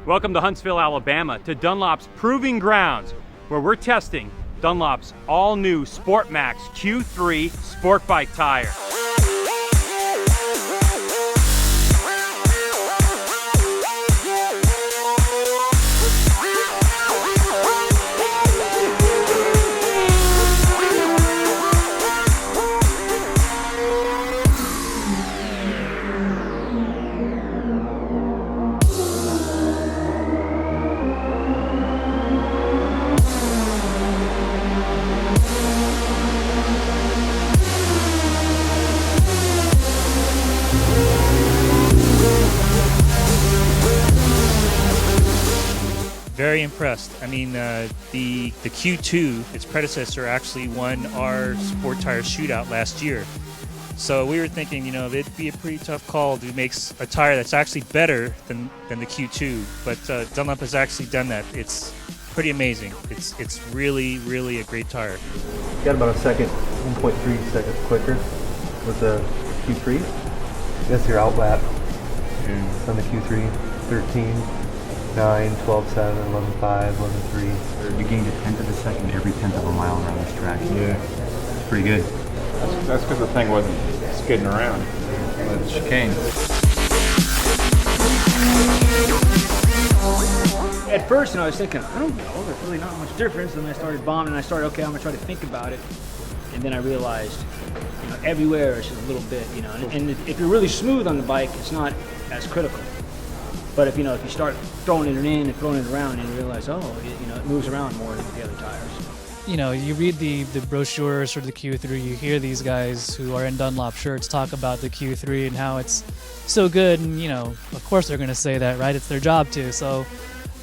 Welcome to Huntsville, Alabama, to Dunlop's Proving Grounds, where we're testing Dunlop's all-new Sport Max Q3 Sport Bike tire. Very impressed. I mean, the Q2, its predecessor, actually won our sport tire shootout last year. So we were thinking, it'd be a pretty tough call to make a tire that's actually better than the Q2. But Dunlop has actually done that. It's pretty amazing. It's really, really a great tire. Got about a second, 1.3 seconds quicker with the Q3. That's your out lap. On the Q3, 13. 9, 12, 7, 11, 5, 11, 3. You gained a tenth of a second every tenth of a mile around this track. Yeah. It's pretty good. That's because the thing wasn't skidding around. The chicane. At first, I was thinking, I don't know, there's really not much difference. And then I started bombing, and I started, okay, I'm gonna try to think about it. And then I realized, everywhere it's just a little bit, And if you're really smooth on the bike, it's not as critical. But if you start throwing it in and throwing it around, and you realize, it moves around more than the other tires. You read the brochures for the Q3, you hear these guys who are in Dunlop shirts talk about the Q3 and how it's so good, and of course they're going to say that, right? It's their job to. So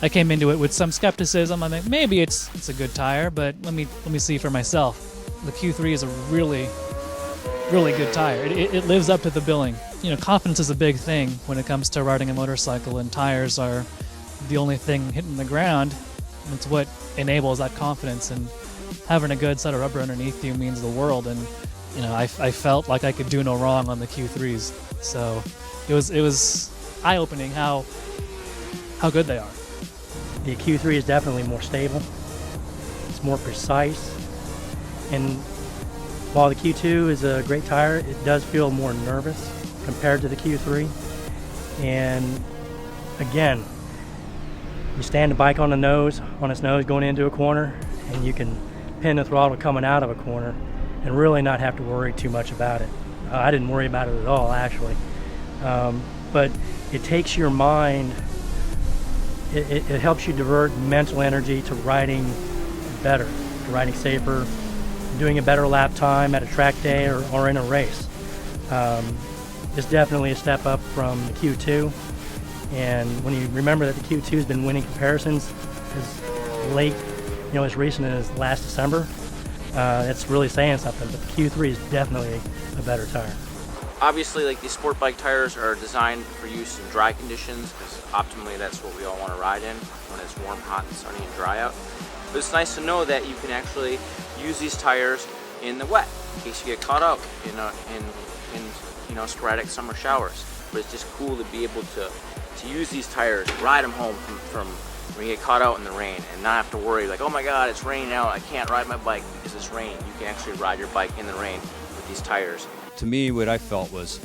I came into it with some skepticism. I think maybe it's a good tire, but let me see for myself. The Q3 is a really, really good tire. It lives up to the billing. Confidence is a big thing when it comes to riding a motorcycle, and tires are the only thing hitting the ground. It's what enables that confidence, and having a good set of rubber underneath you means the world. And I felt like I could do no wrong on the Q3s, so it was eye-opening how good they are. The Q3 is definitely more stable. It's more precise, and while the Q2 is a great tire, it does feel more nervous compared to the Q3. And again, you stand the bike on its nose going into a corner, and you can pin the throttle coming out of a corner and really not have to worry too much about it. I didn't worry about it at all, actually. But it takes your mind, it helps you divert mental energy to riding better, to riding safer, doing a better lap time at a track day or in a race. It's definitely a step up from the Q2, and when you remember that the Q2 has been winning comparisons as late, as recent as last December, it's really saying something. But the Q3 is definitely a better tire. Obviously, these sport bike tires are designed for use in dry conditions, because optimally that's what we all want to ride in when it's warm, hot, and sunny and dry out. But it's nice to know that you can actually use these tires in the wet in case you get caught out in sporadic summer showers. But it's just cool to be able to use these tires, ride them home from when you get caught out in the rain, and not have to worry oh my god, it's raining out, I can't ride my bike because it's rain. You can actually ride your bike in the rain with these tires. To me, what I felt was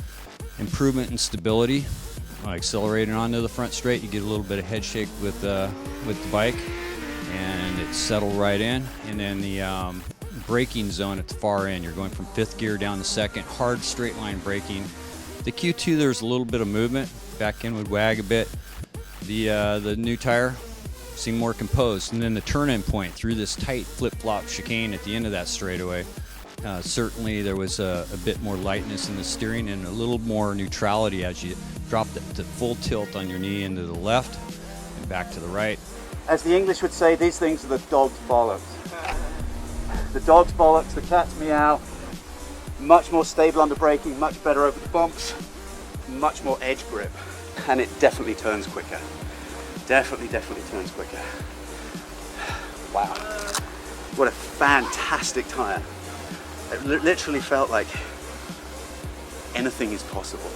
improvement in stability. Accelerating onto the front straight, you get a little bit of head shake with the bike, and it settled right in. And then the braking zone at the far end, you're going from fifth gear down to second, hard straight line braking. The Q2, there's a little bit of movement, back end would wag a bit. The new tire seemed more composed, and then the turn-in point through this tight flip-flop chicane at the end of that straightaway, certainly there was a bit more lightness in the steering and a little more neutrality as you dropped it to full tilt on your knee into the left and back to the right. As the English would say, these things are the dog's bollocks. The dog's bollocks, the cat's meow, much more stable under braking, much better over the bumps, much more edge grip, and it definitely turns quicker. Definitely turns quicker. Wow, what a fantastic tire. It literally felt like anything is possible.